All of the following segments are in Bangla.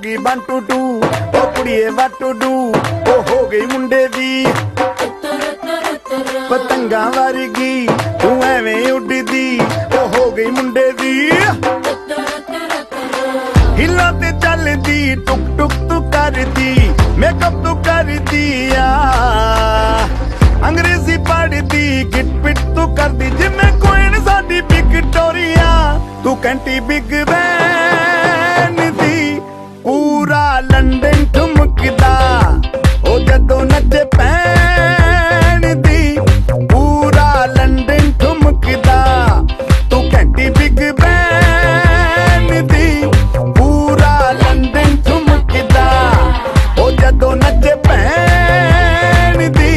गई 1 2 2 ओ कुड़िए what to do ओ हो गई मुंडे दी पतंगा वर्गी तू एवें उड़दी ओ हो गई मुंडे दी हिला ते चलदी टुक टुक तू करदी मेकअप तू करदी आ अंग्रेजी पढ़दी गिट पिट तू करदी जिमें कोई साडी विक्टोरिया तू कंटी बिग बैन दी पूरा लंदन ठुमकदा ओ जदों नचे पैन दी पूरा लंदन ठुमकदा तू कंटी बिग बैन दी पूरा लंदन ठुमकदा ओ जदों नचे पैन दी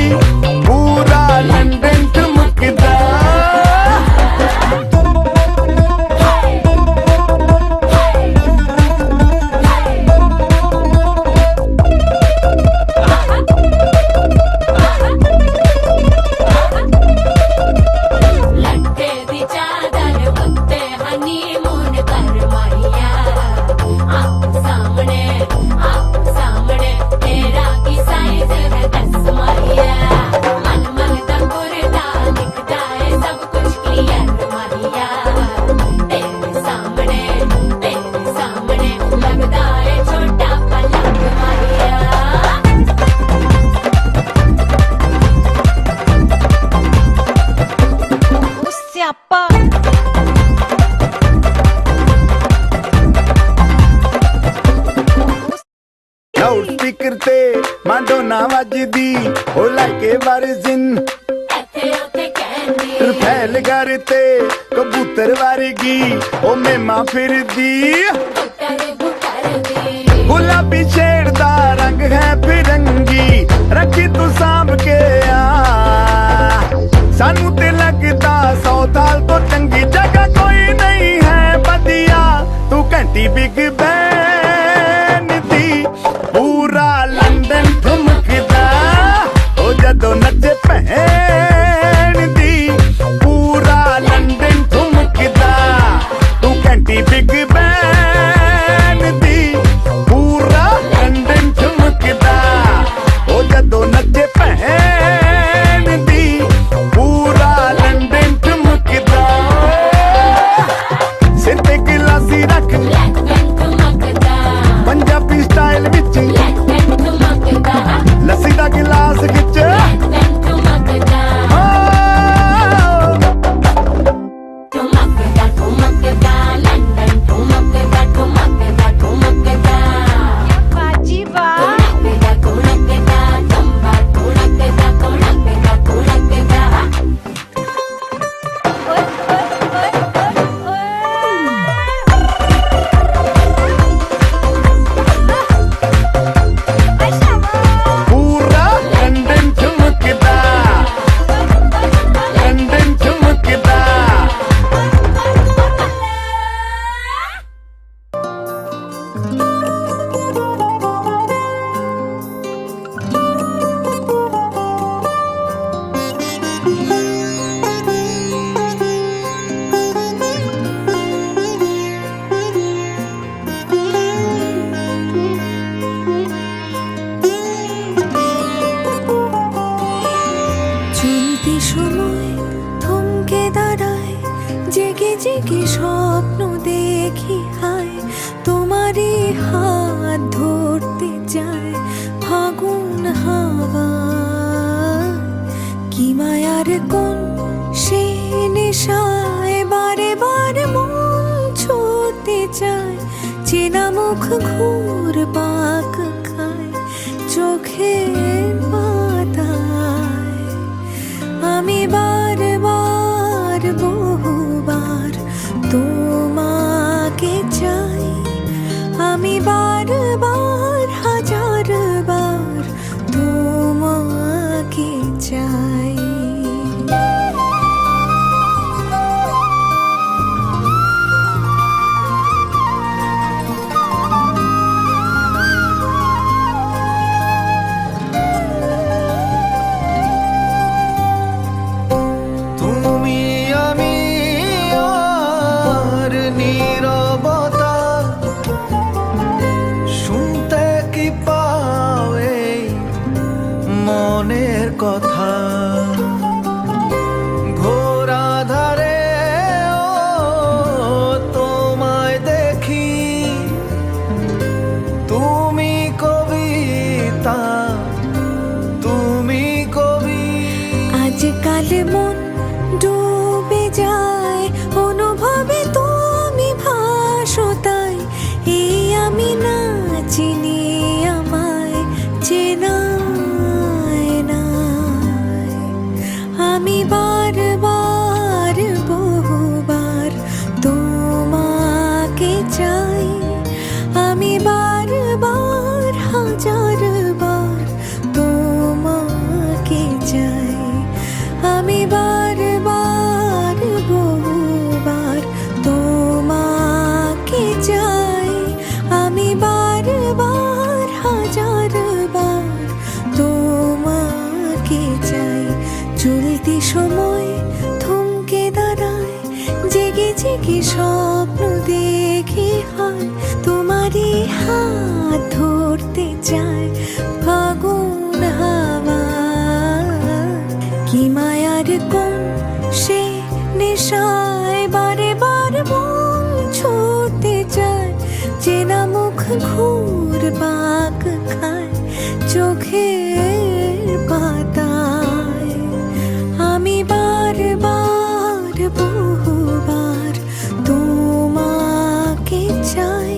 पूरा लंदन ठुमकदा लाउड स्पीकर ते माडोना वजदी ओ लाइके वर्जिन फैल करते कबूतर वर्गी ओ मेमा फिरदी गुलाबी शेड दा रंग है फिरंगी रखी तू सांभ के आ सानू ते लगदा 100 साल तो चंगी जगह कोई नहीं है बदिया तू घंटी बिग बैन दी पूरा लंदन ठुमकदा ओ जदों नचे भैन दी पूरा लंदन ठुमकदा तू घंटी बिग बैन दी पूरा लंदन ठुमकदा ओ जदों नचे भैन दी पूरा लंदन ठुमकदा सिर ते गिलासी रख पंजाबी स्टाइल विच लस्सी दा गिलास खिच জেগে স্বপ্ন দেখি হায় তোমারই হাত ধরতে যায় ফাগুন হাওয়া কি মায়ার কোন সে নেশায় বারে বারে মন ছুঁতে চায় চেনা মুখ ঘুর পাক খায় চোখের পাতায় আমি বারবার বহুবার তোমাকে চাই আমি বারবার হাজারবার তোমাকে চাই স্মৃতি সময় থমকে দাঁড়ায়, জেগে জেগে স্বপ্ন দেখি হয়, তোমারই হাত ধরতে চায় ফাগুন হাওয়া। কি মায়ার কোন সে নেশায় বারে বার মন ছুটতে চায়, চেনা মুখ ঘুরপাক খায় চোখের পাতায়। আমি বারবার বহুবার তোমাকে চাই,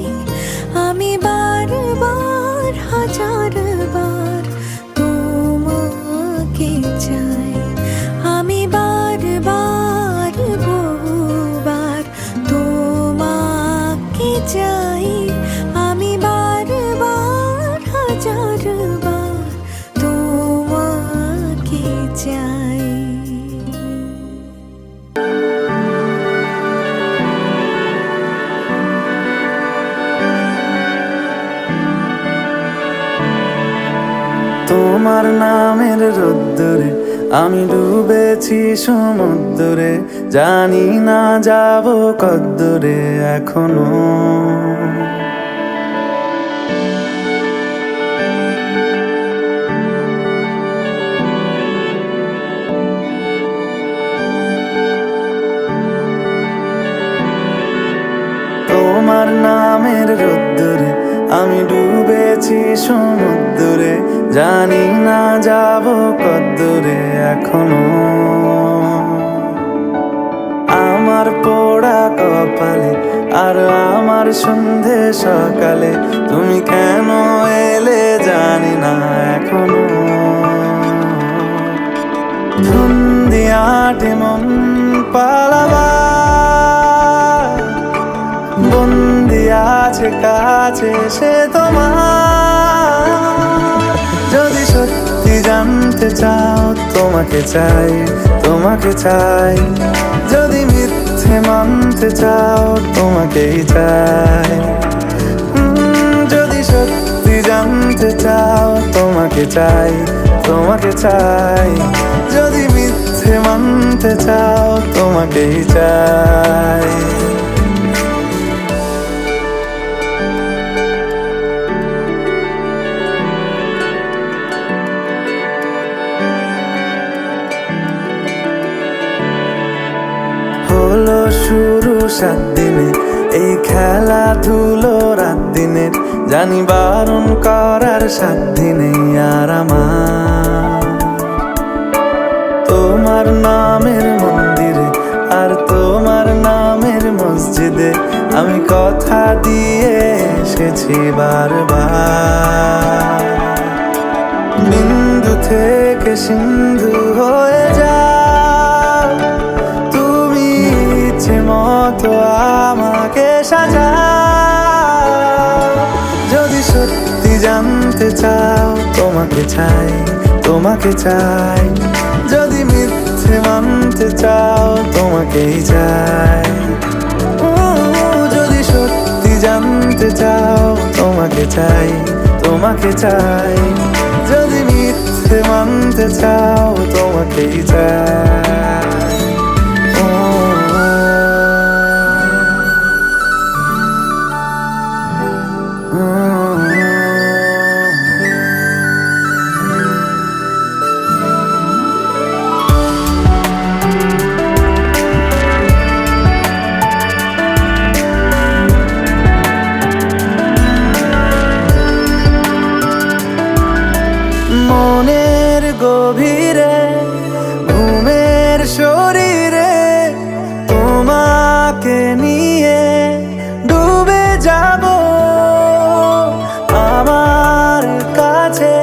আমি বারবার হাজারবার তোমাকে চাই, আমি বারবার বহুবার তোমাকে চাই, আমি বারবার হাজারবার তোমাকে চাই। তোমার নামের রোদ্দুরে আমি ডুবেছি সমুদ্রে, জানি না যাব কদ্দুরে এখনো। তোমার নামের রোদ্দুরে আমি ডুবেছি সমুদ্রে, জানি না যাব কদ্দুরে এখনো। আমার পোড়া কপালে আর আমার সন্ধে সকালে তুমি কেন এলে জানি না এখনো। ধুন্দিয়াটে মন পালাবার বন্দি আছে কাছে সে তোমার। যদি সত্যি জানতে চাও তোমাকে চাই, তোমাকে চাই, যদি মিথ্যে মানতে চাও তোমাকেই চাই। যদি সত্যি জানতে চাও তোমাকে চাই, তোমাকে চাই, যদি মিথ্যে মানতে চাও তোমাকেই চাই। হলো শুরু 7 দিনে এই খেলাধুলো রাত দিনের, জানি বারণ করার সাধ্য নেই আর আমার। তোমার নামের মন্দিরে আর তোমার নামের মসজিদে আমি কথা দিয়ে এসেছি বারবার। বিন্দু থেকে সিন্ধু হয়ে যাও তুমি, ইচ্ছে মতো আমাকে সাজাও। যদি সত্যি জানতে চাও তোমাকে চাই, তোমাকে চাই, যদি মিথ্যে মানতে চাও তোমাকেই চাই। যদি সত্যি জানতে চাও তোমাকে চাই, তোমাকে চাই, যদি মিথ্যে মানতে চাও তোমাকেই চাই। মনের গভীরে ঘুমের শরীরে তোমাকে নিয়ে ডুবে যাব। আমার কাছে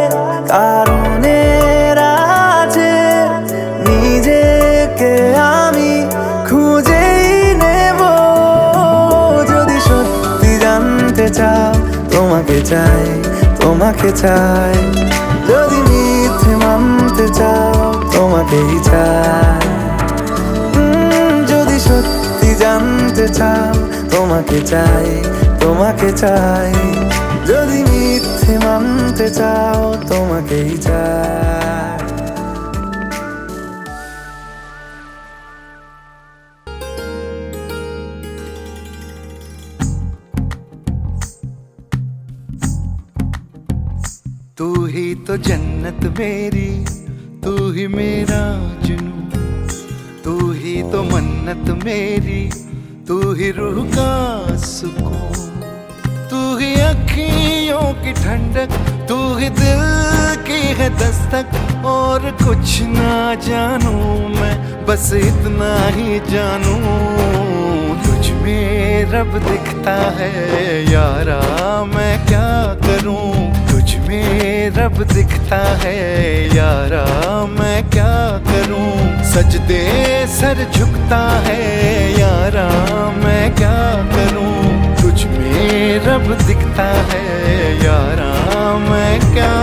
কারণের আছে, নিজেকে আমি খুঁজেই নেব। যদি সত্যি জানতে চাও তোমাকে চাই, তোমাকে চাই, যদি মিথ্যে মানতে চাও তোমাকেই চাই। যদি সত্যি জানতে চাও তোমাকে চাই, তোমাকে চাই, যদি মিথ্যে মানতে চাও তোমাকেই চাই। तू ही तो जन्नत मेरी, तू ही मेरा जुनून, तू ही तो मन्नत मेरी, तू ही रूह का सुकून, तू ही अखियों की ठंडक, तू ही दिल की है दस्तक। और कुछ ना जानू मैं, बस इतना ही जानू, तुझ में रब दिखता है यारा, मैं क्या करूं। तुझ में रब दिखता है यारा, मैं क्या करूं। सजदे सर झुकता है यारा, मैं क्या करूं। तुझ में रब दिखता है यारा, मैं क्या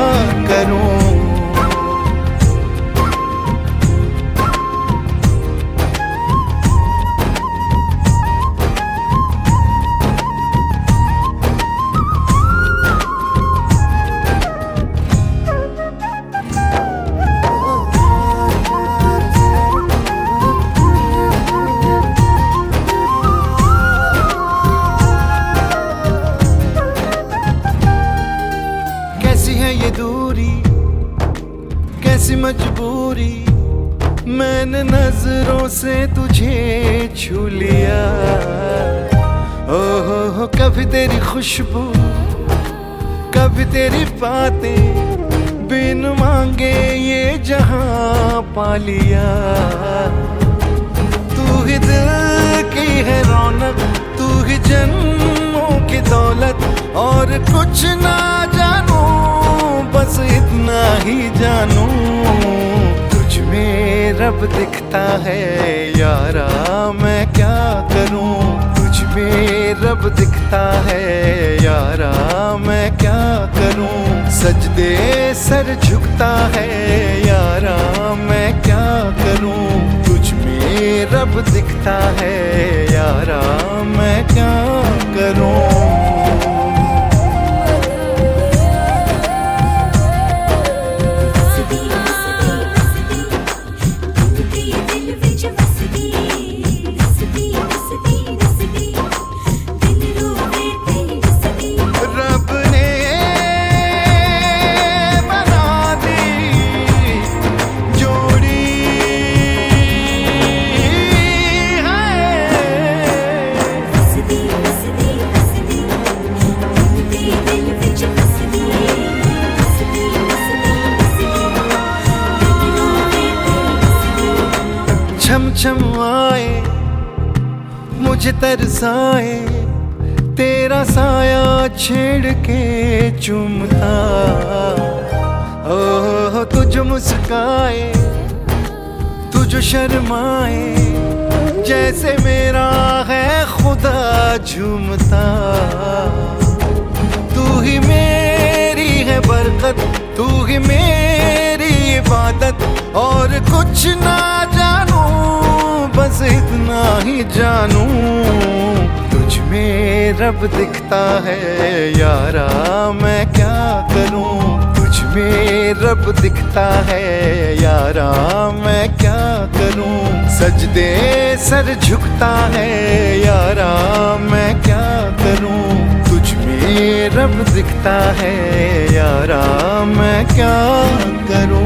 करूं। ये दूरी कैसी मजबूरी, मैंने नजरों से तुझे छू लिया। ओहो कभी तेरी खुशबू, कभी तेरी बातें, बिन मांगे ये जहां पा लिया। तू ही दिल की है रौनक, तू ही जन्मों की दौलत। और कुछ ना जानू, बस इतना ही जानू, तुझ में रब दिखता है यारा, मैं क्या करूं। तुझ में रब दिखता है यारा, मैं क्या करूं। सजदे सर झुकता है यारा, मैं क्या करूं। तुझ में रब दिखता है यारा, मैं क्या करूं। छम छम आए मुझे तरसाए, तेरा साया छेड़ के चूमता। ओह तुझ मुस्काए, तुझ शर्माए, जैसे मेरा है खुदा झूमता। तू ही मेरी है बरकत, तू ही मेरी इबादत। और कुछ ना जानू, बस इतना ही जानू, तुझ में रब दिखता है यारा, मैं क्या करूं। तुझ में रब दिखता है यारा, मैं क्या करूं। सजदे सर झुकता है यारा, मैं क्या करूं। तुझ में रब दिखता है यारा, मैं क्या करूं।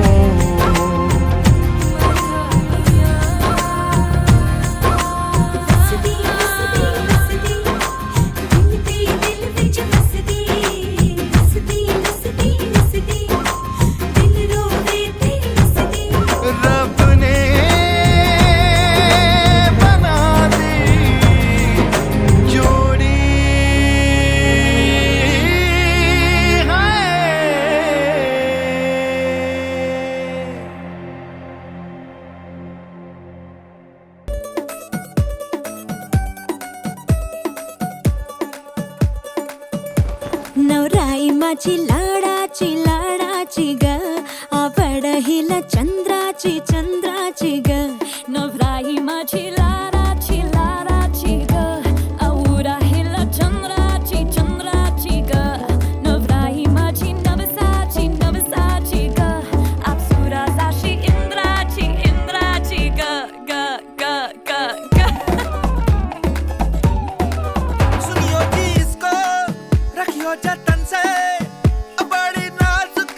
नवराई माझी लाडाची ग, आवड हिला चंद्राची ग। नवराई माझी लाडाची ग, आवडा हिला चंद्राची ग। नवराई माझी नवसाची ग, अप्सरा जाशी इंद्राची ग ग ग ग ग। सुनियो जिसको रखियो जतन से, बड़ी नाजुक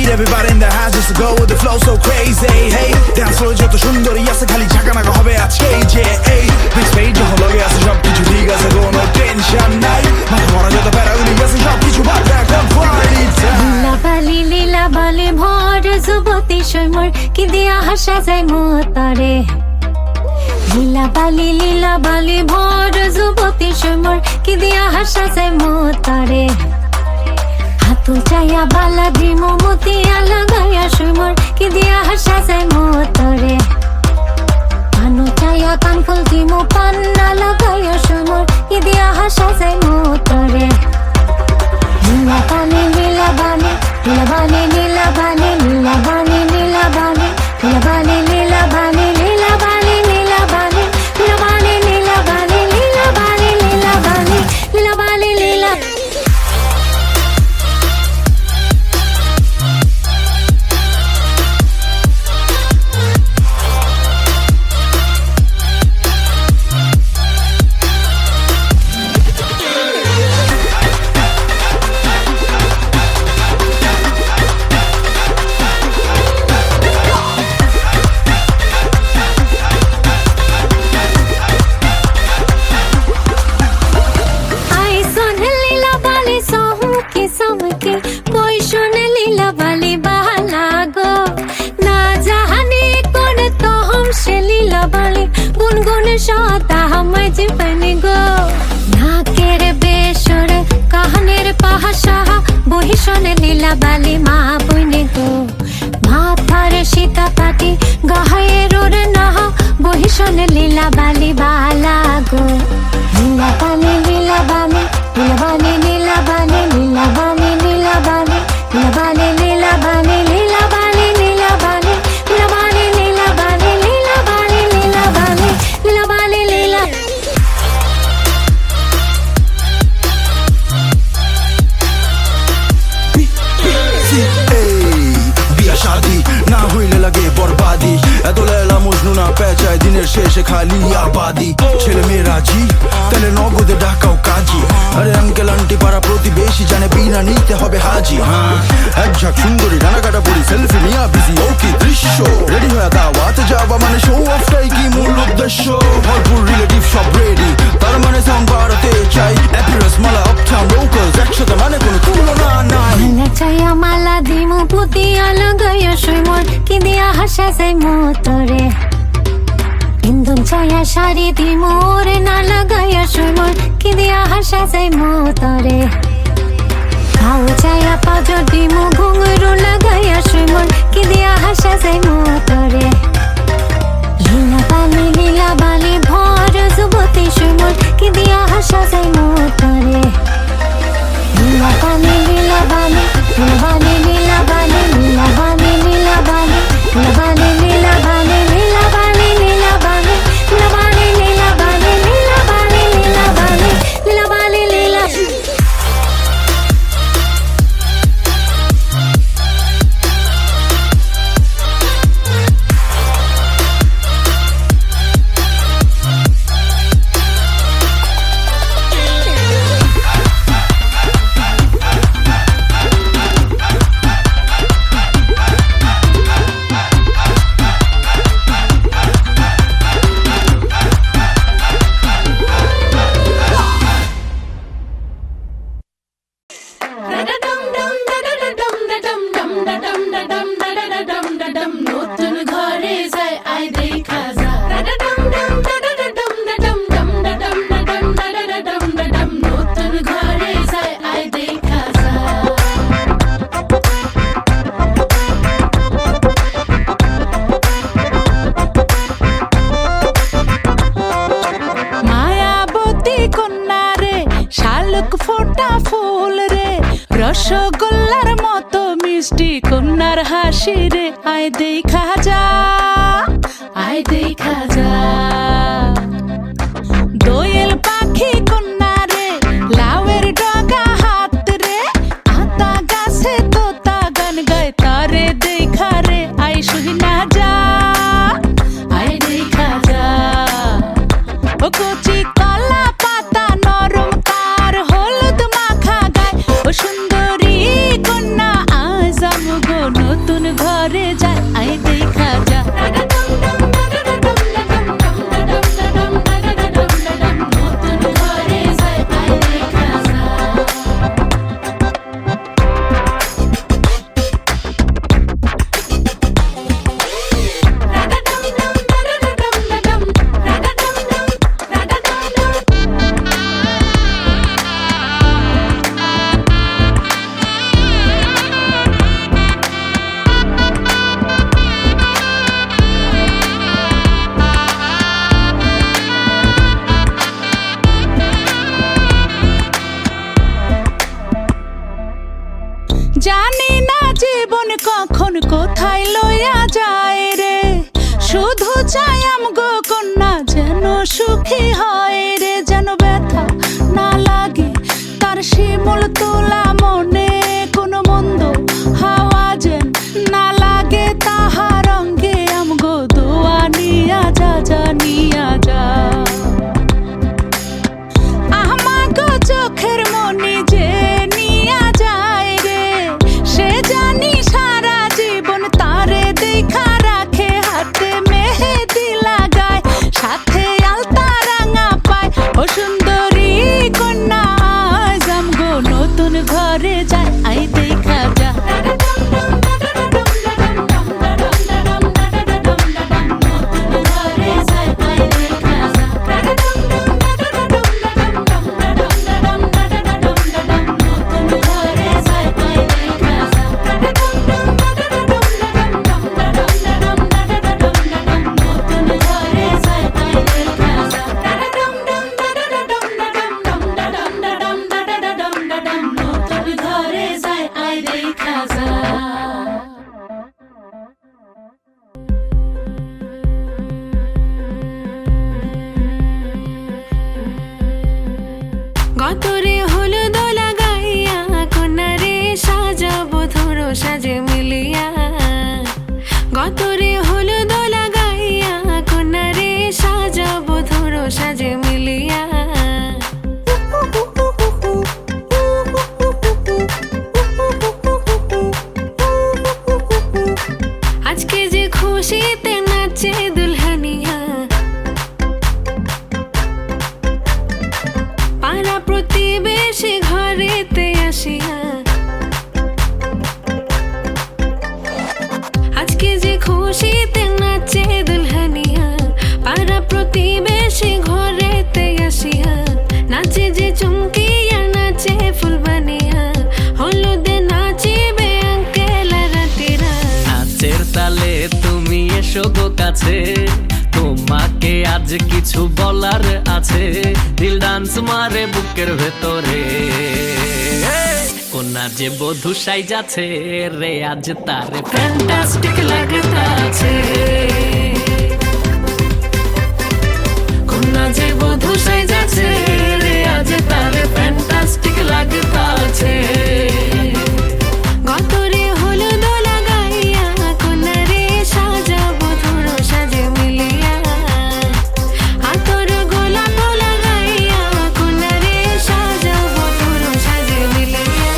need everybody in the house just to go with the flow so crazy. Hey, dance floor যত সুন্দরী আছে খালি ঝাঁকানাকা হবে আজকেই যে এই বিগ স্টেজ যখন লগে আছে সব কিছু ঠিক আছে কোনো টেনশন নাই মাথা ভরা যত প্যারাগুলি আছে সব কিছু বাদ এখন পার্টি টাইম লীলা বালি ভর যুবতী সৈমর কি দিয়া হাসা যায় মতরে লীলা বালি ভর যুবতী সৈমর কি দিয়া হাসা যায় মতরে হাতু চাইয়া বালা দিমো মতিয়া লাগাইয়া সৈমর কি দিয়া হাসা যায় মতরে পানো চাইয়া কানফুল দিমো পান্না লাগাইয়া সৈমর কি দিয়া হাসা যায় মতরে নীলা বালি নীলা বালি নীলা বালি নীলা বালি নীলা বালি নীলা বালি নীলা বালি নীলা বালি নীলা বালি নীলা বালি নীলা বালি নীলা বালি নীলা বালি নীলা বালি নীলা বালি নীলা সতা হামাই জীবনে গো নাকের বেসরে কাহানের পাহাসা বহিষণে লীলা বালি মা বইনে গো মাথার সীতা পাটি গাহের ওরে নাহা বহিষণে লীলা বালি বালা গো লীলা বালি লীলা বালি লীলা বালি লীলা বালি লীলা বালি লীলা বালি লীলা বালি লীলা বালি লীলা বালি লীলা বালি লীলা বালি লীলা বালি লীলা বালি লীলা বালি লীলা বালি লীলা বিয়া শাদি না হইলে লাগে বরবাদি এত লেলা মজনু না পেঁচায় দিনের শেষে খালি আবাদি ছেলে মেয়ে রাজি তাহলে নগদে ডাকাও কাজী আরে আঙ্কেল আন্টি পাড়া প্রতিবেশী জানে বিনা নিতে হবে হাজি এক ঝাঁক সুন্দরী ডানাকাটা পরি সেলফি নিয়া বিজি ও কি দৃশ্য রেডি হয়ে দাওয়াতে যাওয়া মানে শো অফটাই কি মূল উদ্দেশ্য ভরপুর রিলেটিভ সব রেডি তার মানে সাউন্ড বাড়াতে চাই অ্যাপিয়ারেন্স মালা আপটাউন লোকালস একসাথে মানে কোনো তুলনা নাই মালা চাইয়া মালা দিমু পুতিয়া লাগাইয়া সৈমর কি দিয়া হাসা যায় মতরে ইন্দন চাইয়া শাড়ি দিমু ওরে না লাগাইয়া সৈমর কি দিয়া হাসা যায় মতরে খাও চাইয়া পাজর দিমু ঘুঙরু লাগাইয়া সৈমর কি দিয়া হাসা যায় মতরে লীলা বালি ভর যুবতী সৈমর কি দিয়া হাসা যায় মতরে লীলা বালি লীলা বালি লীলা বালি লীলা বালি লীলা বালি লীলা বালি লীলা বালি লীলা বালি লীলা বালি লীলা বালি লীলা বালি লীলা বালি লীলা বালি লীলা বালি লীলা বালি লীলা নতুন ঘরে যায় আই দেখা যা নতুন ঘরে যায় আই দেখা যা মায়াবতী কন্যা রে শালুক ফোটা ফুল রে রসগোল্লার মতো মিষ্টি কন্যার হাসি রে আয় দেখা যা আয় দেখা যা দোয়েল পাখি কন্যা রে লাউয়ের ডগা হাত রে আতা গাছে তোতা গান গায় তারে দেখা রে আয় শুনা যা আয় দেখা যা ও কচি কলা পাতা নরম তার হলুদ মাখা গায় ও সুন্দরী কন্যা আজ আমগো কোথায় লইয়া যায় রে শুধু চাই আমগো কন্যা যেন সুখী হয় রে যেন ব্যথা না লাগে তার শিমুল তোলা মনে কোনো মন্দ হাওয়া যেন না লাগে তাহার অঙ্গে আমগো দোয়া নিয়া যা নিয়া যা আমাগো চোখের মনি যে নিয়া যায় রে সে জানি সারা জীবন তারে দেখা রাখে হাতে মেহেদি লাগায় সাথে আলতা রাঙা পায় ও সুন্দরী কন্যা আজ আমগো নতুন ঘরে যায় আই দেখা যা গতরে হলুদ লাগাইয়া কোনারে সাজাবো ধরো সাজে মিলিয়া গতরে হলুদ লাগাইয়া কোনারে সাজাবো ধরো সাজে মিলিয়া আজকে যে খুশিতে নাচে দুলহানিয়া পাড়া প্রতিবেশী ঘরেতে আসিয়া আজকে যে খুশিতে নাচে দুলহানিয়া পাড়া প্রতিবেশী ঘরেতে আসিয়া নাচে যে চুমকিয়া নাচে ফুলবানিয়া হলুদে নাচিবে আঙ্কেল রাতিরা নাচের তালে তুমি এসো গো কাছে তোমাকে আজ কিছু বলার আছে দিল ডান্স মারে বুকের ভেতরে কোনা যে বধূ সাইজাছে রে আজ তারে ফ্যান্টাস্টিক লাগতাছে কোনা যে বধূ সাইজাছে রে আজ তারে ফ্যান্টাস্টিক লাগতাছে গতরে হলুদ লাগাইয়া কোনারে সাজাবো ধরো সাজে মিলিয়া আতর গোলাপ লাগাইয়া কোনারে সাজাবো ধরো সাজে মিলিয়া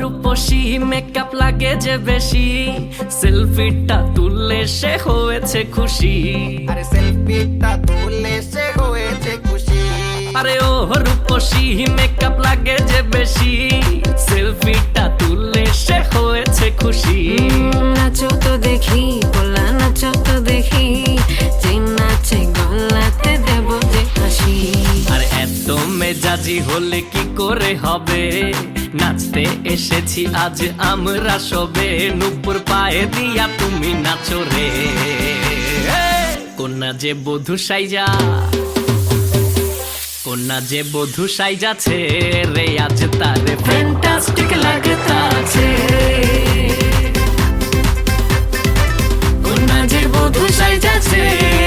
রূপসী মেকআপ লাগে যে বেশি সেলফিটা তুললে সে হয়েছে খুশি আরে সেলফিটা তুললে সে হয়েছে খুশি আরে ও রূপসী মেকআপ লাগে যে বেশি সেলফিটা তুললে সে হয়েছে খুশি নাচো তো দেখি বলা নাচো তো দেখি যে নাচে গলাতে দেব যে হাসি আর এত মেজাজি হলে কি করে হবে নাচতে এসেছি আজ আমরা সবে নুপুর পায়ে দিয়া তুমি নাচো রে কোনা যে বধূ সাইজা কোনা যে বধূ সাইজাছে রে আজ তারে ফ্যান্টাস্টিক লাগতাছে কোনা যে বধূ সাইজাছে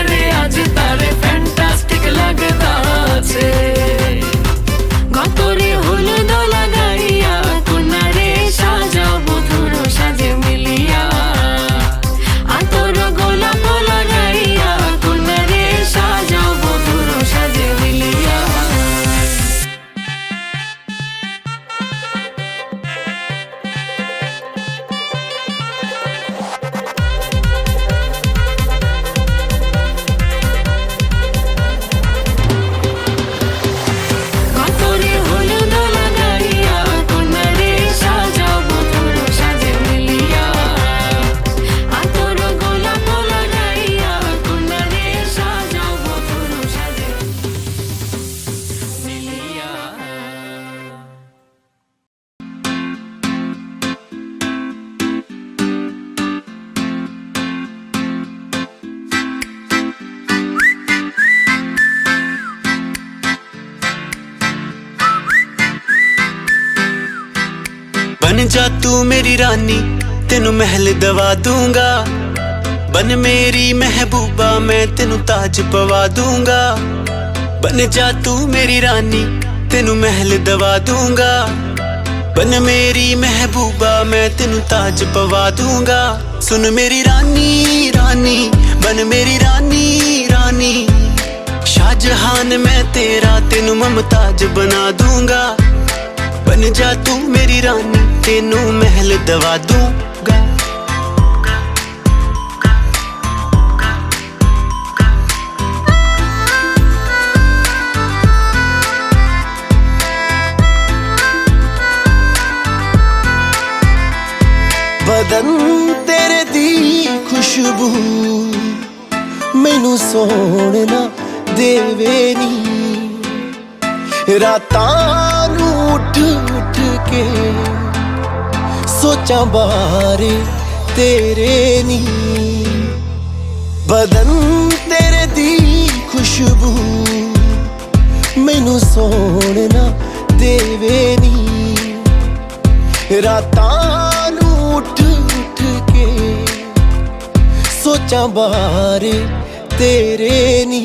রে আজ তারে ফ্যান্টাস্টিক লাগতাছে গতরে হলুদ লাগাইয়া কোনারে সাজাবো ধরো সাজে মিলিয়া আতর গোলাপ লাগাইয়া কোনারে সাজাবো ধরো সাজে মিলিয়া जा तू मेरी रानी तेनू महल दवा दूंगा, बन मेरी महबूबा मैं तेनू ताज पवा दूंगा। बन जा तू मेरी रानी तेनू महल दवा दूंगा, बन मेरी महबूबा मैं तेनू ताज पवा दूंगा। सुन मेरी रानी रानी बन मेरी रानी रानी, शाहजहान मैं तेरा तेनू मुमताज बना दूंगा। बन जा तू मेरी रानी तेनू महल दवा दूंगा। बदन तेरे दी खुशबू मैनू सोहना देवे नी, रातां नू उठ उठ के सोचा बारे तेरे नी। बदन तेरे दी खुशबू मैनू सोहना देवे नी, रातां नू उठ उठ के सोचा बारे तेरे नी।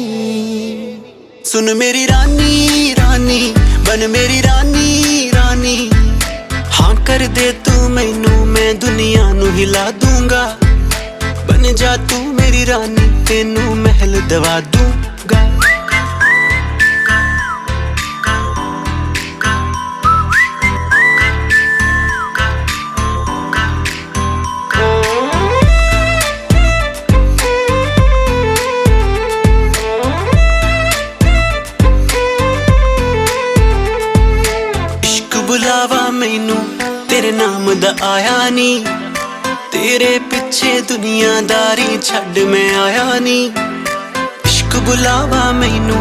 सुन मेरी रानी रानी बन मेरी रानी रानी, हाँ कर दे तू मैनू मैं दुनिया नू हिला दूंगा। बन जा तू मेरी रानी तेनू महल दवा दूंगा। बुलावा मैनू तेरे नाम दा आया नी, तेरे पिछे दुनियादारी छड्ड मैं आया नी। इश्क बुलावा मैनू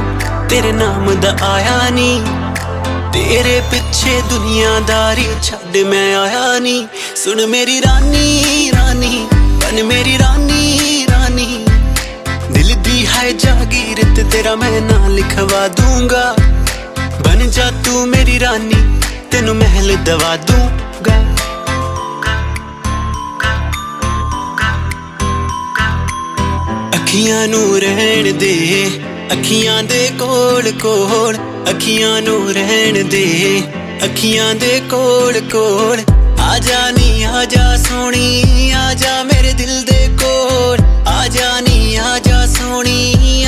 तेरे नाम दा आया नी, तेरे पिछे दुनियादारी छड्ड मैं आया नी। सुन मेरी रानी रानी बन मेरी रानी रानी, दिल दी है जागीर ते तेरा मैं ना लिखवा दूंगा। बन जा तू मेरी रानी तेनू महल दवा दूंगा। अखियां नू रहन दे अखियां दे कोल कोल, अखियां नू रहन दे अखियां दे कोल कोल। आजा नी आजा सोनी आजा मेरे दिल दे कोल, आजा नी आजा सोनी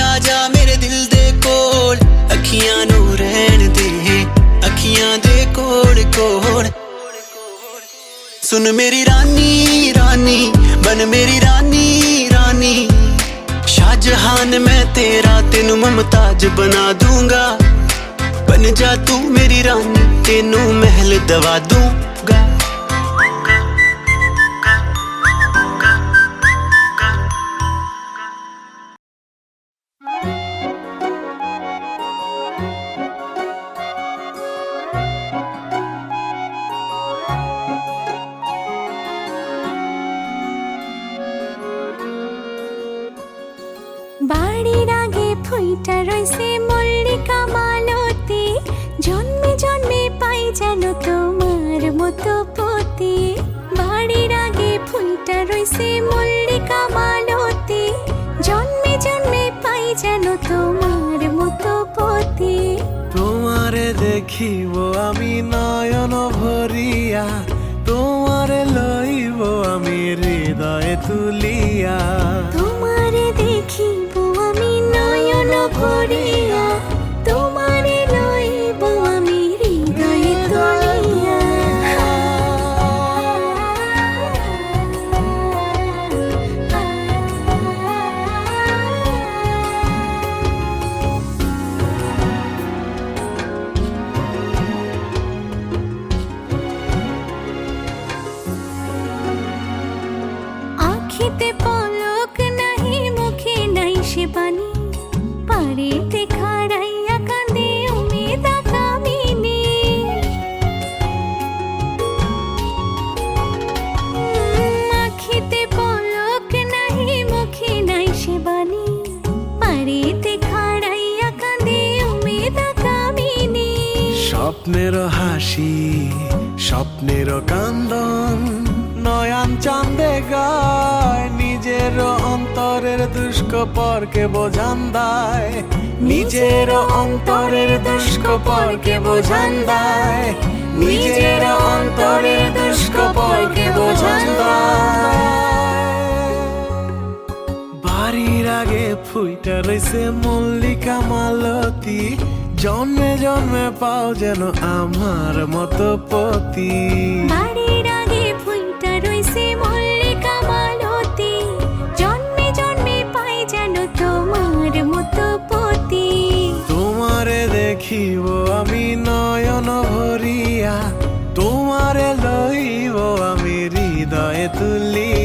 आजा मेरे दिल दे कोल। अखियां नू रहन दे अखियां दे कोल कोल। सुन मेरी रानी रानी बन मेरी रानी रानी, शाहजहान मैं तेरा तेनू मुमताज बना दूंगा। बन जा तू मेरी रानी तेनू महल दवा दूंगा। বাড়ির আগে ফুইটা রইছে মল্লিকা মালতী, জন্মে জন্মে পাই যেন তোমার মতো পতি। বাড়ির আগে ফুইটা রইছে মল্লিকা মালতী, জন্মে জন্মে পাই যেন তোমার মতো পতি। তোমারে দেখিব আমি নয়ন ভরিয়া, তোমারে লইব আমি হৃদয়ে তুলিয়া। তোমারে দেখিব আমি নয়ন ভরিয়া, তোমারে লইব আমি হৃদয়ে তুলিয়া। আখিতে পলক নাহি মুখে নাই সে বাণী, পারে দেখা স্বপ্নের হাসি স্বপ্নের কান্দন নয়ন চাঁদে গায় নিজের অন্তরের দুষ্কপরকে বোঝান দেয় নিজের অন্তরের দুষ্কপরকে বোঝান দেয় নিজের অন্তরের দুষ্কপরকে বোঝান দেয় বাড়ির আগে ফুইটা রইছে মল্লিকা মালতী জন্মে জন্মে পাও যেন আমার মতো পতি বাড়ির আগে ফুলটা রইছে মল্লিকা মালতী জন্মে জন্মে পাই যেন তোমার মতো পতি তোমারে দেখিব আমি নয়ন ভরিয়া তোমারে লইব আমি হৃদয়ে তুলিয়া